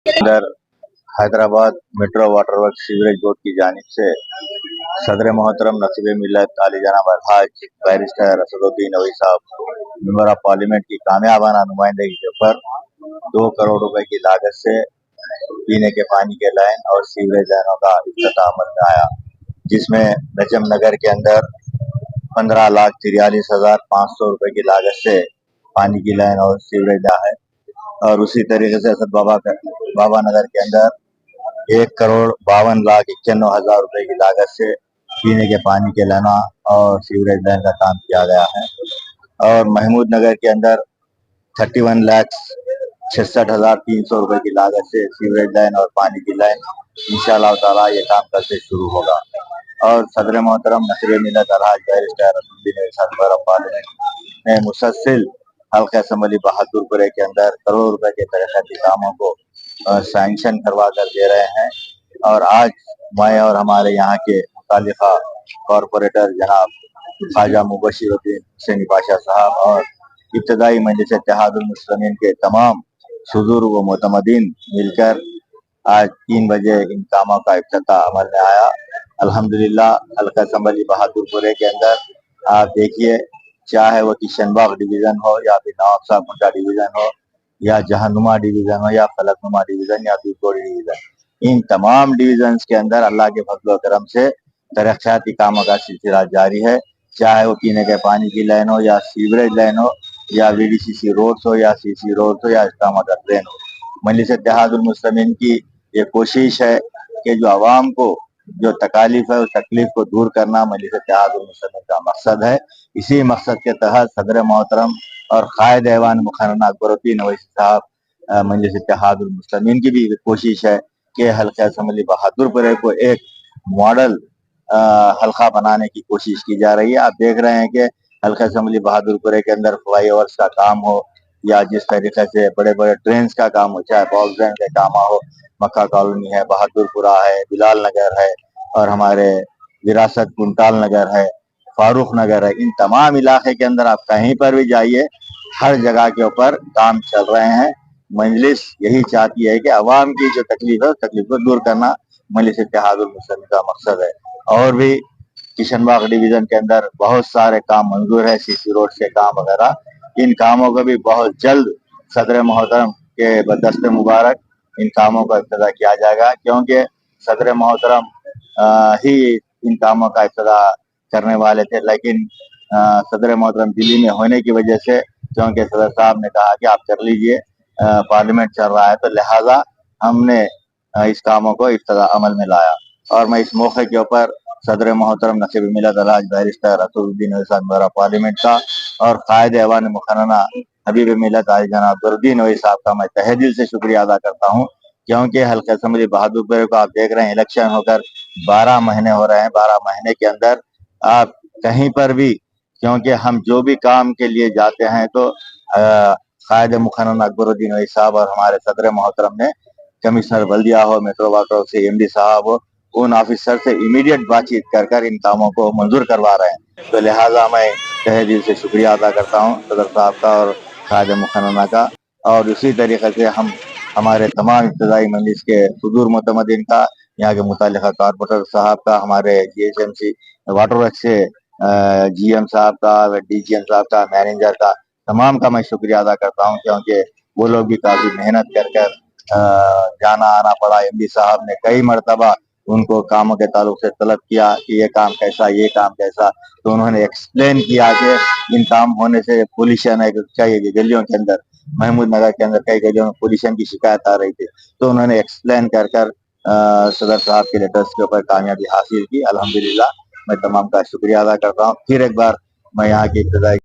अंदर Hyderabad metro water work sewerage board की जानिब से सदर मोहतरम नसीब मिल्लत अली जनाब अलहाज बैरिस्टर असदुद्दीन अवी साहब मेंबर ऑफ पार्लियामेंट की कामयाबाना नुमाइंदगी के ऊपर 2 करोड़ रुपए की लागत से पीने के पानी के लाइन और सीवरेज लाइनों का इफ्तिताह अमल में आया, जिसमें नजम नगर के अंदर 15,43,500 रुपए की लागत से पानी की लाइन और सीवरेज है। और उसी तरीके से असद बाबा नगर के अंदर 1,52,91,91 रुपए की लागत से पीने के पानी के लाना और सीवरेज लाइन का काम किया गया है। और महमूद नगर के अंदर 31,66,300 रुपए की लागत से सीवरेज लाइन और पानी की लाइन इंशाअल्लाह ताला ये काम कल से शुरू होगा। और सदर मोहतरम नसीब मिल्लत अलहाज बैरिस्टर असदुद्दीन पार्लियामेंट ने मुसलसिल हल्का असम्बली बहादुरपुरे के अंदर करोड़ रुपए के तरक्याती कामों को सैंक्शन करवा कर दे रहे हैं। और आज मैं और हमारे यहाँ के मुतालिका कॉरपोरेटर जनाब ख्वाजा मुबशिरुद्दीन हुसैनी पाशा साहब और इब्तदाई मजलिस इत्तेहादुल मुस्लिमीन के तमाम सुदूर व मुतमदीन मिलकर आज 3 बजे इन कामों का इफ्तिताह अमल में आया। अल्हम्दुलिल्लाह हल्का असम्बली बहादुरपुरे के अंदर आप देखिए, चाहे वो किशनबाग डिवीजन हो या फिर नवाब साहब मुंडा डिवीजन हो या जहानुमा डिवीजन हो या फलकनुमा डिवीजन या दूधकोड़ी डिवीजन, इन तमाम डिवीजन के अंदर अल्लाह के फजल करम से तरक्याती कामों का सिलसिला जारी है। चाहे वो पीने के पानी की लाइन हो या सीवरेज लाइन हो या वीडीसीसी रोड्स हो या सीसी रोड्स हो या इस्लामा ट्रेन हो। मजलिस इत्तेहादुल मुस्लिमीन की ये कोशिश है कि जो आवाम को जो तकालीफ है उस तकलीफ को दूर करना मजलिस इत्तेहादुल मुस्लिमीन का मकसद है। इसी मकसद के तहत सदर मोहतरम और कायद ऐवान मुखर्रर अकबरुद्दीन अवैसी साहब मजलिस इत्तेहादुल मुस्लिमीन की भी कोशिश है कि हल्का असम्बली बहादुरपुरे को एक मॉडल हल्का बनाने की कोशिश की जा रही है। आप देख रहे हैं कि हल्का असम्बली बहादुरपुरे के अंदर फ्लाई ओवर्स का काम हो या जिस तरीके से बड़े बड़े ट्रेन का काम हो, चाहे बॉक्स ट्रेन का काम हो, मक्का कॉलोनी है, बहादुरपुरा है, बिलाल नगर है और हमारे विरासत कुंटाल नगर है, फारूक नगर है, इन तमाम इलाके के अंदर आप कहीं पर भी जाइए, हर जगह के ऊपर काम चल रहे हैं। मजलिस यही चाहती है कि अवाम की जो तकलीफ है उस तकलीफ को दूर करना मजलिस इत्तेहादुल मुस्लिमीन का मकसद है। और भी किशनबाग डिवीजन के अंदर बहुत सारे काम मंजूर है, सीसी रोड के काम वगैरह, इन कामों को भी बहुत जल्द सदर मोहतरम के बदस्ते मुबारक इन कामों का इब्तिदा किया जाएगा, क्योंकि सदर मोहतरम ही इन कामों का इब्तिदा करने वाले थे, लेकिन सदर मोहतरम दिल्ली में होने की वजह से, क्योंकि सदर साहब ने कहा कि आप कर लीजिए, पार्लियामेंट चल रहा है, तो लिहाजा हमने इस कामों को इब्तिदा अमल में लाया। और मैं इस मौके के ऊपर सदर मोहतरम नसीब मिल्लत अलहाज बैरिस्टर असदुद्दीन अवी साहब मेंबर ऑफ पार्लियामेंट का और कायद ऐवान मुखर्रर हबीब मिल्लत अली जनाब अकबरुद्दीन अवी साहब का मैं तहे दिल से शुक्रिया अदा करता हूँ, क्योंकि हल्का असम्बली बहादुरपुर को आप देख रहे हैं, इलेक्शन होकर 12 महीने हो रहे हैं। 12 महीने के अंदर आप कहीं पर भी, क्योंकि हम जो भी काम के लिए जाते हैं तो कायद मुखर्रर अकबरुद्दीन अवी साहब और हमारे सदर मोहतरम ने कमिश्नर बल्दिया हो, मेट्रो वाटर से एमडी साहब हो, उन ऑफिसर से इमीडिएट बातचीत कर कर इन कामों को मंजूर करवा रहे हैं। तो लिहाजा मैं तहे दिल से शुक्रिया अदा करता हूँ सदर साहब का और कायद मुखर्रर का। और उसी तरीके से हम हमारे तमाम इब्तदाई मजलिस के सुदूर मुतमदीन का, यहाँ के मुतालिका कॉरपोरेटर साहब का, हमारे जीएचएमसी वाटर वर्क से जीएम साहब का, डीजीएम साहब का, मैनेजर का, तमाम का मैं शुक्रिया अदा करता हूँ, क्योंकि वो लोग भी काफी मेहनत कर कर जाना आना पड़ा। एमडी साहब ने कई मरतबा उनको कामों के ताल्लुक से तलब किया कि ये काम कैसा, ये काम कैसा, तो उन्होंने एक्सप्लेन किया कि इन काम होने से पोल्यूशन है, चाहिए गलियों के अंदर, महमूद नगर के अंदर कई गलियों में पोल्यूशन की शिकायत आ रही थी, तो उन्होंने एक्सप्लेन कर कर सदर साहब के लेटर्स के ऊपर कामयाबी हासिल की। अल्हम्दुलिल्लाह मैं तमाम का शुक्रिया अदा करता हूँ। फिर एक बार मैं यहाँ की इब्तदाई